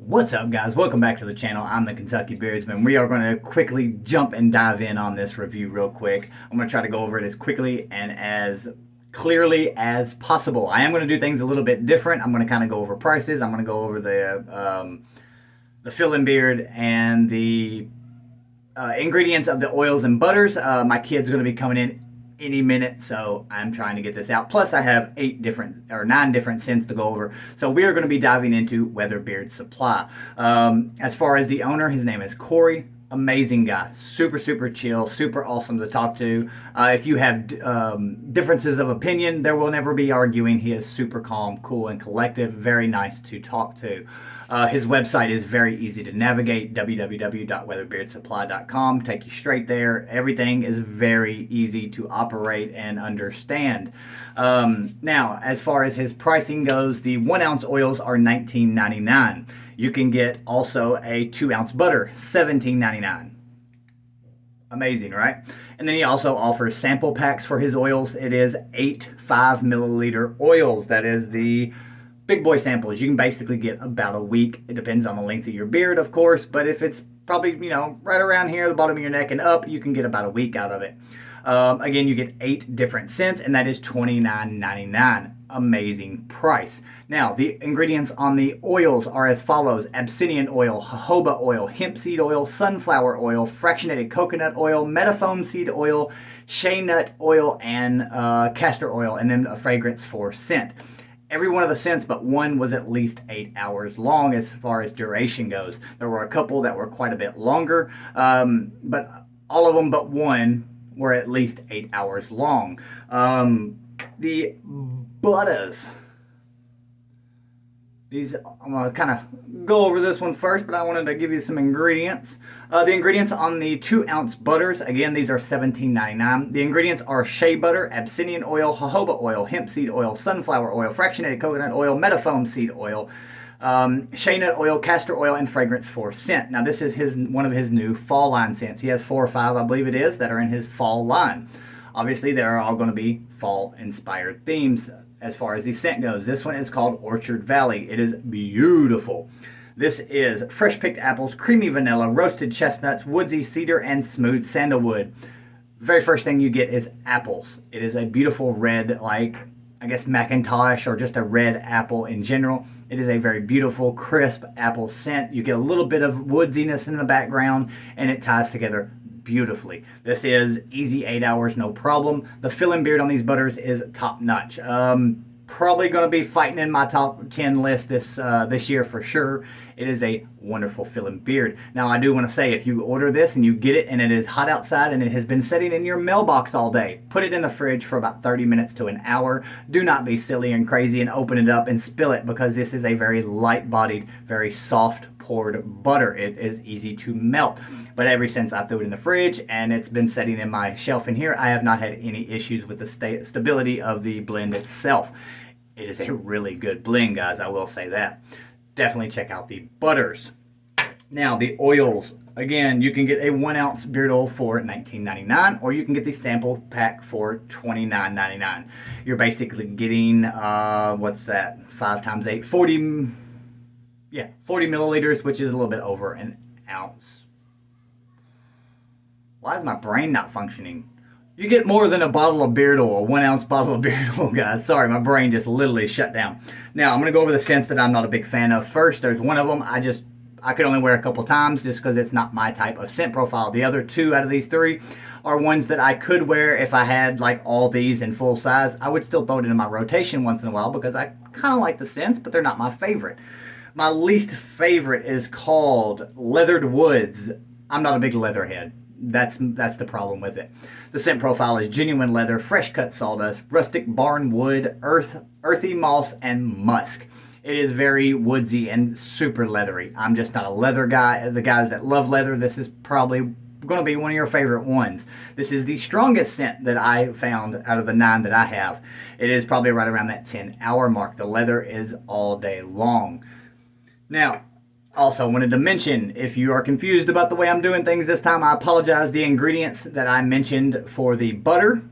What's up, guys? Welcome back to the channel. I'm the Kentucky Beardsman. We are going to quickly jump and dive in on this review real quick. I'm going to try to go over it as quickly and as clearly as possible. I am going to do things a little bit different. I'm going to kind of go over prices. I'm going to go over the fill-in beard and the ingredients of the oils and butters. My kid's going to be coming in any minute, so I'm trying to get this out. Plus I have 9 different scents to go over. So we are going to be diving into Weather Beard Supply. As far as the owner, his name is Corey. Amazing guy, super chill, super awesome to talk to. If you have differences of opinion, there will never be arguing. He is super calm, cool, and collective. Very nice to talk to. His website is very easy to navigate, www.weatherbeardsupply.com. Take you straight there. Everything is very easy to operate and understand. Now, as far as his pricing goes, the 1 ounce oils are $19.99. You can get also a 2 ounce butter, $17.99. Amazing, right? And then he also offers sample packs for his oils. It is 8 5-milliliter oils. That is the big boy samples. You can basically get about a week. It depends on the length of your beard, of course, but if it's probably, right around here, the bottom of your neck and up, you can get about a week out of it. Again, you get 8 different scents, and that is $29.99. Amazing price. Now, the ingredients on the oils are as follows: Abyssinian oil, jojoba oil, hemp seed oil, sunflower oil, fractionated coconut oil, metaphone seed oil, shea nut oil, and castor oil, and then a fragrance for scent. Every one of the scents but one was at least 8 hours long as far as duration goes. There were a couple that were quite a bit longer, but all of them but one were at least 8 hours long. The butters. I'm going to kind of go over this one first, but I wanted to give you some ingredients. The ingredients on the 2 ounce butters, again, these are $17.99. The ingredients are shea butter, Abyssinian oil, jojoba oil, hemp seed oil, sunflower oil, fractionated coconut oil, metaphone seed oil, shea nut oil, castor oil, and fragrance for scent. Now, this is one of his new fall line scents. He has 4 or 5, I believe it is, that are in his fall line. Obviously, they're all going to be fall-inspired themes as far as the scent goes. This one is called Orchard Valley. It is beautiful. This is fresh-picked apples, creamy vanilla, roasted chestnuts, woodsy cedar, and smooth sandalwood. Very first thing you get is apples. It is a beautiful red, I guess Macintosh, or just a red apple in general. It is a very beautiful, crisp apple scent. You get a little bit of woodsiness in the background, and it ties together beautifully. This is easy 8 hours, no problem. The fill-in beard on these butters is top notch. Probably going to be fighting in my top 10 list this year for sure. It is a wonderful fill-in beard. Now, I do want to say, if you order this and you get it and it is hot outside and it has been sitting in your mailbox all day, put it in the fridge for about 30 minutes to an hour. Do not be silly and crazy and open it up and spill it, because this is a very light-bodied, very soft poured butter. It is easy to melt. But ever since I threw it in the fridge and it's been sitting in my shelf in here, I have not had any issues with the stability of the blend itself. It is a really good blend, guys. I will say that. Definitely check out the butters. Now, the oils. Again, you can get a 1 ounce beard oil for $19.99, or you can get the sample pack for $29.99. You're basically getting, what's that? 5 times 8, 40 milliliters, which is a little bit over an ounce. Why is my brain not functioning? You get more than a bottle of beard oil, 1 ounce bottle of beard oil, guys. Sorry, my brain just literally shut down. Now, I'm going to go over the scents that I'm not a big fan of. First, there's one of them I could only wear a couple times just because it's not my type of scent profile. The other 2 out of these 3 are ones that I could wear if I had all these in full size. I would still throw it in my rotation once in a while because I kind of like the scents, but they're not my favorite. My least favorite is called Leathered Woods. I'm not a big leather head. That's the problem with it. The scent profile is genuine leather, fresh cut sawdust, rustic barn wood, earthy moss, and musk. It is very woodsy and super leathery. I'm just not a leather guy. The guys that love leather, this is probably going to be one of your favorite ones. This is the strongest scent that I found out of the 9 that I have. It is probably right around that 10-hour mark. The leather is all day long. Now, also wanted to mention, if you are confused about the way I'm doing things this time, I apologize. The ingredients that I mentioned for the butter,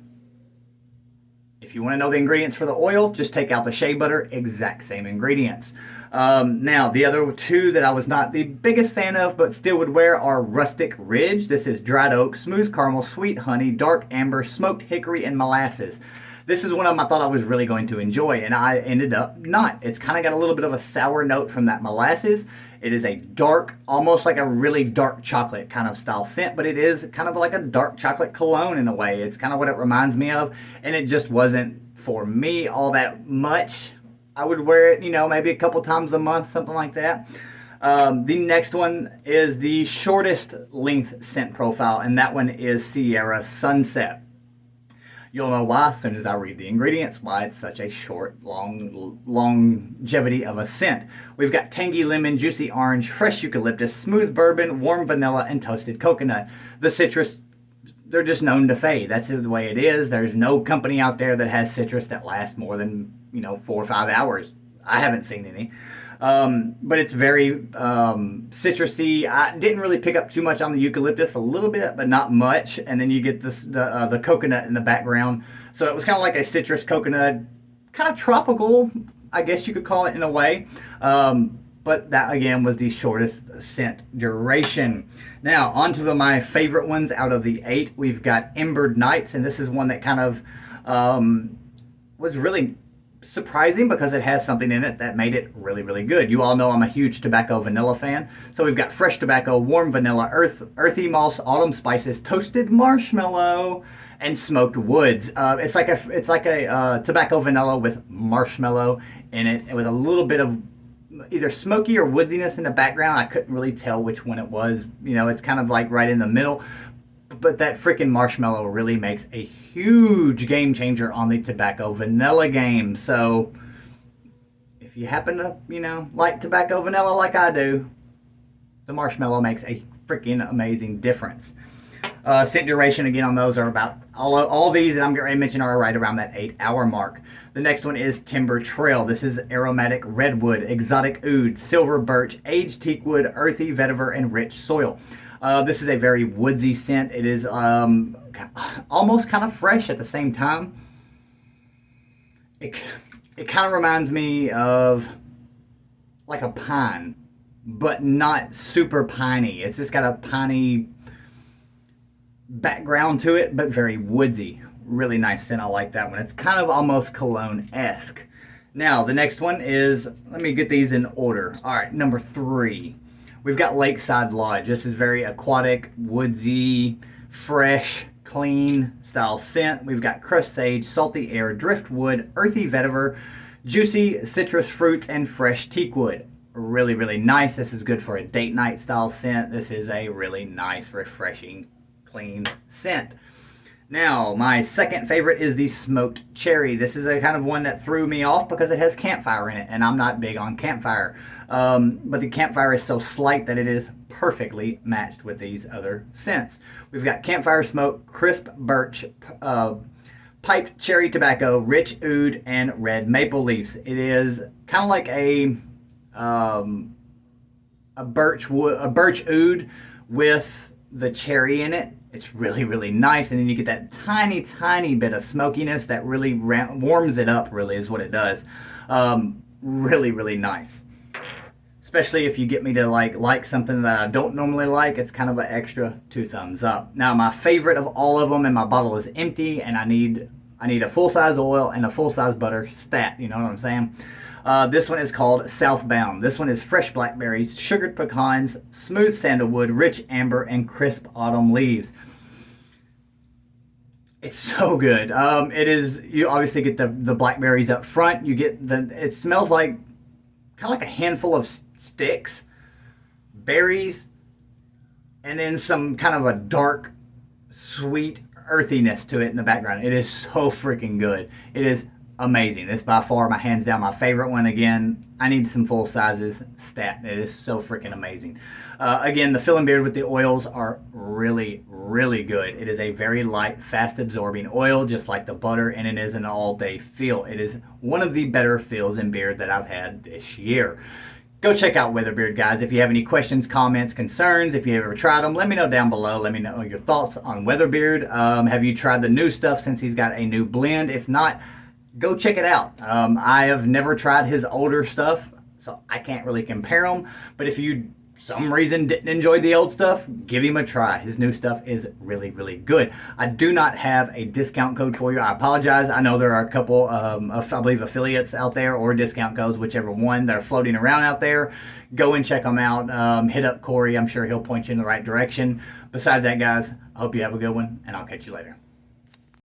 if If you want to know the ingredients for the oil, just take out the shea butter, exact same ingredients. Now, the other two that I was not the biggest fan of, but still would wear, are Rustic Ridge. This is dried oak, smooth caramel, sweet honey, dark amber, smoked hickory, and molasses. This is one of them I thought I was really going to enjoy, and I ended up not. It's kind of got a little bit of a sour note from that molasses. It is a dark, almost like a really dark chocolate kind of style scent, but it is kind of like a dark chocolate cologne in a way. It's kind of what it reminds me of, and it just wasn't for me all that much. I would wear it, maybe a couple times a month, something like that. The next one is the shortest length scent profile, and that one is Sierra Sunset. You'll know why as soon as I read the ingredients, why it's such a short, longevity of a scent. We've got tangy lemon, juicy orange, fresh eucalyptus, smooth bourbon, warm vanilla, and toasted coconut. The citrus, they're just known to fade. That's the way it is. There's no company out there that has citrus that lasts more than, 4 or 5 hours. I haven't seen any. But it's very citrusy. I didn't really pick up too much on the eucalyptus, a little bit, but not much. And then you get the coconut in the background. So it was kind of like a citrus coconut, kind of tropical, I guess you could call it in a way. But that, again, was the shortest scent duration. Now, on to my favorite ones out of the 8. We've got Embered Nights, and this is one that kind of was really surprising because it has something in it that made it really, really good. You all know I'm a huge tobacco vanilla fan. So we've got fresh tobacco, warm vanilla, earthy moss, autumn spices, toasted marshmallow, and smoked woods. It's like a tobacco vanilla with marshmallow in it, with a little bit of either smoky or woodsiness in the background. I couldn't really tell which one it was. It's kind of like right in the middle. But that freaking marshmallow really makes a huge game changer on the tobacco vanilla game. So if you happen to, like tobacco vanilla like I do, the marshmallow makes a freaking amazing difference. Scent duration, again, on those are about, all these that I'm going to mention are right around that 8-hour mark. The next one is Timber Trail. This is aromatic redwood, exotic oud, silver birch, aged teakwood, earthy vetiver, and rich soil. This is a very woodsy scent. It is almost kind of fresh at the same time. It kind of reminds me of like a pine, but not super piney. It's just got a piney background to it, but very woodsy. Really nice scent. I like that one. It's kind of almost cologne-esque. Now, the next one is, let me get these in order. All right, number 3. We've got Lakeside Lodge. This is very aquatic, woodsy, fresh, clean style scent. We've got crushed sage, salty air, driftwood, earthy vetiver, juicy citrus fruits, and fresh teakwood. Really, really nice. This is good for a date night style scent. This is a really nice, refreshing, clean scent. Now, my second favorite is the Smoked Cherry. This is a kind of one that threw me off because it has campfire in it, and I'm not big on campfire. But the campfire is so slight that it is perfectly matched with these other scents. We've got campfire smoke, crisp birch, piped cherry tobacco, rich oud, and red maple leaves. It is kind of like a birch oud with the cherry in it. It's really, really nice. And then you get that tiny, tiny bit of smokiness that really warms it up, really is what it does. Really, really nice. Especially if you get me to like something that I don't normally like, it's kind of an extra 2 thumbs up. Now, my favorite of all of them, and my bottle is empty, and I need a full-size oil and a full-size butter stat, you know what I'm saying? This one is called Southbound. This one is fresh blackberries, sugared pecans, smooth sandalwood, rich amber, and crisp autumn leaves. It's so good. It is, you obviously get the blackberries up front. You get it smells like kind of like a handful of sticks, berries, and then some kind of a dark, sweet earthiness to it in the background. It is so freaking good. It is amazing. This by far, my hands down, my favorite one. Again, I need some full sizes stat. It is so freaking amazing. Again, the Fill and Beard with the oils are really, really good. It is a very light, fast absorbing oil, just like the butter, and it is an all day feel. It is one of the better feels in beard that I've had this year. Go check out Weatherbeard, guys. If you have any questions, comments, concerns, if you ever tried them, let me know down below. Let me know your thoughts on Weatherbeard. Have you tried the new stuff since he's got a new blend? If not, go check it out. I have never tried his older stuff, so I can't really compare them. But if you some reason didn't enjoy the old stuff, give him a try. His new stuff is really, really good. I do not have a discount code for you. I apologize. I know there are a couple of, I believe, affiliates out there or discount codes, whichever one, that are floating around out there. Go and check them out. Hit up Corey. I'm sure he'll point you in the right direction. Besides that, guys, I hope you have a good one, and I'll catch you later.